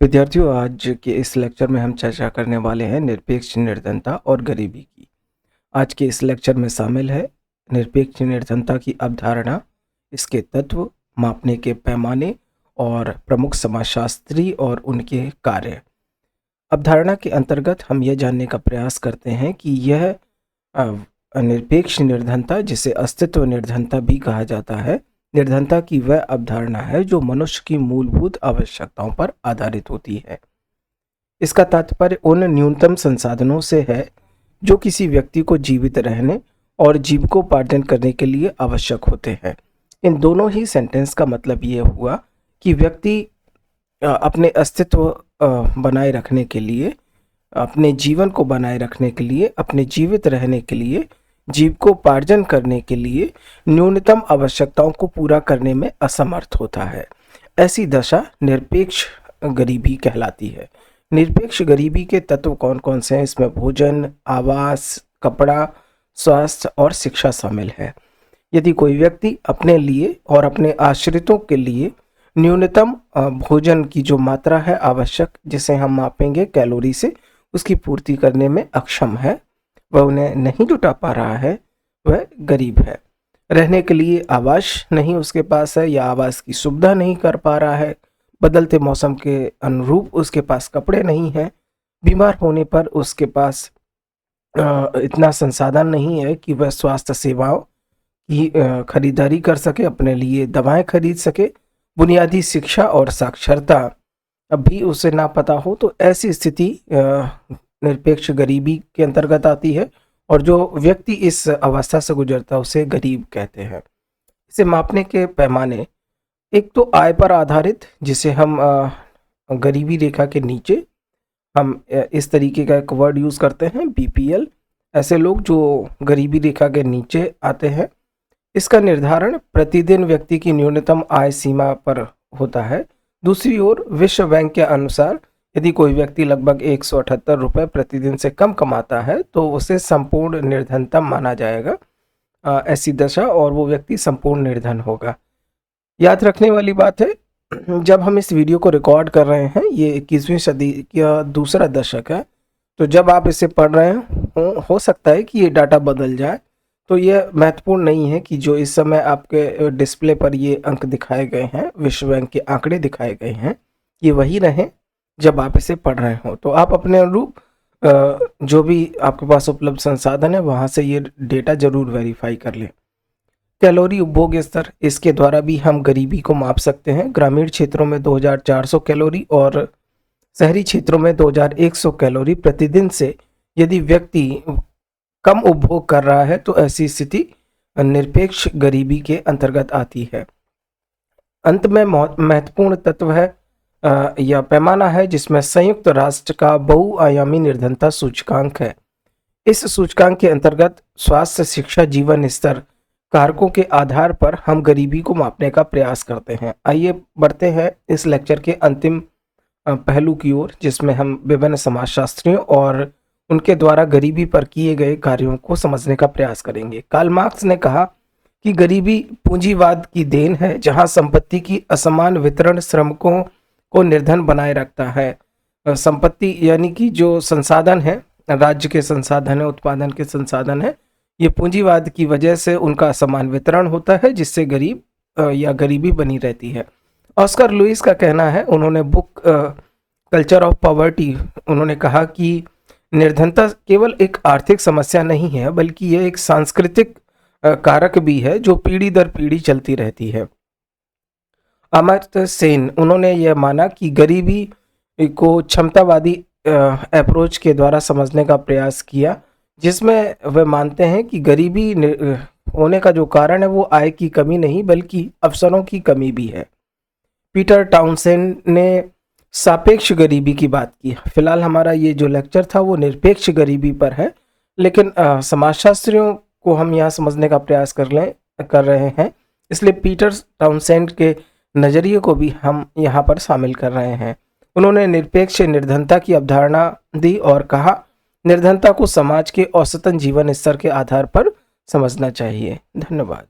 विद्यार्थियों, आज के इस लेक्चर में हम चर्चा करने वाले हैं निरपेक्ष निर्धनता और गरीबी की। आज के इस लेक्चर में शामिल है निरपेक्ष निर्धनता की अवधारणा, इसके तत्व, मापने के पैमाने और प्रमुख समाजशास्त्री और उनके कार्य। अवधारणा के अंतर्गत हम यह जानने का प्रयास करते हैं कि यह निरपेक्ष निर्धनता, जिसे अस्तित्व निर्धनता भी कहा जाता है, निर्धनता की वह अवधारणा है जो मनुष्य की मूलभूत आवश्यकताओं पर आधारित होती है। इसका तात्पर्य उन न्यूनतम संसाधनों से है जो किसी व्यक्ति को जीवित रहने और जीविकोपार्जन करने के लिए आवश्यक होते हैं। इन दोनों ही सेंटेंस का मतलब ये हुआ कि व्यक्ति अपने अस्तित्व बनाए रखने के लिए, अपने जीवन को बनाए रखने के लिए, अपने जीवित रहने के लिए, जीविकोपार्जन करने के लिए न्यूनतम आवश्यकताओं को पूरा करने में असमर्थ होता है। ऐसी दशा निरपेक्ष गरीबी कहलाती है। निरपेक्ष गरीबी के तत्व कौन कौन से हैं? इसमें भोजन, आवास, कपड़ा, स्वास्थ्य और शिक्षा शामिल है। यदि कोई व्यक्ति अपने लिए और अपने आश्रितों के लिए न्यूनतम भोजन की जो मात्रा है आवश्यक, जिसे हम मापेंगे कैलोरी से, उसकी पूर्ति करने में अक्षम है, वह उन्हें नहीं जुटा पा रहा है, वह गरीब है। रहने के लिए आवास नहीं उसके पास है या आवास की सुविधा नहीं कर पा रहा है, बदलते मौसम के अनुरूप उसके पास कपड़े नहीं हैं, बीमार होने पर उसके पास इतना संसाधन नहीं है कि वह स्वास्थ्य सेवाओं की खरीदारी कर सके, अपने लिए दवाएं खरीद सके, बुनियादी शिक्षा और साक्षरता अब भी उसे ना पता हो, तो ऐसी स्थिति निरपेक्ष गरीबी के अंतर्गत आती है। और जो व्यक्ति इस अवस्था से गुजरता है उसे गरीब कहते हैं। इसे मापने के पैमाने, एक तो आय पर आधारित, जिसे हम गरीबी रेखा के नीचे हम इस तरीके का एक वर्ड यूज़ करते हैं, बीपीएल। ऐसे लोग जो गरीबी रेखा के नीचे आते हैं, इसका निर्धारण प्रतिदिन व्यक्ति की न्यूनतम आय सीमा पर होता है। दूसरी ओर विश्व बैंक के अनुसार यदि कोई व्यक्ति लगभग 178 रुपये प्रतिदिन से कम कमाता है तो उसे संपूर्ण निर्धनता माना जाएगा। ऐसी दशा और वो व्यक्ति संपूर्ण निर्धन होगा। याद रखने वाली बात है, जब हम इस वीडियो को रिकॉर्ड कर रहे हैं, ये 21वीं सदी का दूसरा दशक है, तो जब आप इसे पढ़ रहे हो सकता है कि ये डाटा बदल जाए। तो यह महत्वपूर्ण नहीं है कि जो इस समय आपके डिस्प्ले पर ये अंक दिखाए गए हैं, विश्व बैंक के आंकड़े दिखाए गए हैं, ये वही रहें जब आप इसे पढ़ रहे हो। तो आप अपने अनुरूप जो भी आपके पास उपलब्ध संसाधन है वहाँ से ये डेटा जरूर वेरीफाई कर लें। कैलोरी उपभोग स्तर, इसके द्वारा भी हम गरीबी को माप सकते हैं। ग्रामीण क्षेत्रों में 2400 कैलोरी और शहरी क्षेत्रों में 2100 कैलोरी प्रतिदिन से यदि व्यक्ति कम उपभोग कर रहा है तो ऐसी स्थिति निरपेक्ष गरीबी के अंतर्गत आती है। अंत में महत्वपूर्ण तत्व है या पैमाना है जिसमें संयुक्त राष्ट्र का बहुआयामी निर्धनता सूचकांक है। इस सूचकांक के अंतर्गत स्वास्थ्य, शिक्षा, जीवन स्तर कारकों के आधार पर हम गरीबी को मापने का प्रयास करते हैं। आइए बढ़ते हैं इस लेक्चर के अंतिम पहलू की ओर, जिसमें हम विभिन्न समाजशास्त्रियों और उनके द्वारा गरीबी पर किए गए कार्यों को समझने का प्रयास करेंगे। कार्ल मार्क्स ने कहा कि गरीबी पूंजीवाद की देन है, जहां संपत्ति की असमान वितरण श्रमिकों को निर्धन बनाए रखता है। संपत्ति यानी कि जो संसाधन है, राज्य के संसाधन है, उत्पादन के संसाधन है, ये पूंजीवाद की वजह से उनका असमान वितरण होता है, जिससे गरीब या गरीबी बनी रहती है। ऑस्कर लुइस का कहना है, उन्होंने बुक कल्चर ऑफ पॉवर्टी, उन्होंने कहा कि निर्धनता केवल एक आर्थिक समस्या नहीं है, बल्कि यह एक सांस्कृतिक कारक भी है जो पीढ़ी दर पीढ़ी चलती रहती है। अमर्त्य सेन, उन्होंने यह माना कि गरीबी को क्षमतावादी अप्रोच के द्वारा समझने का प्रयास किया, जिसमें वे मानते हैं कि गरीबी होने का जो कारण है वो आय की कमी नहीं बल्कि अवसरों की कमी भी है। पीटर टाउनसेंड ने सापेक्ष गरीबी की बात की। फिलहाल हमारा ये जो लेक्चर था वो निरपेक्ष गरीबी पर है, लेकिन समाजशास्त्रियों को हम यहाँ समझने का प्रयास कर रहे हैं, इसलिए पीटर टाउनसेंड के नज़रिए को भी हम यहाँ पर शामिल कर रहे हैं। उन्होंने निरपेक्ष निर्धनता की अवधारणा दी और कहा, निर्धनता को समाज के औसतन जीवन स्तर के आधार पर समझना चाहिए। धन्यवाद।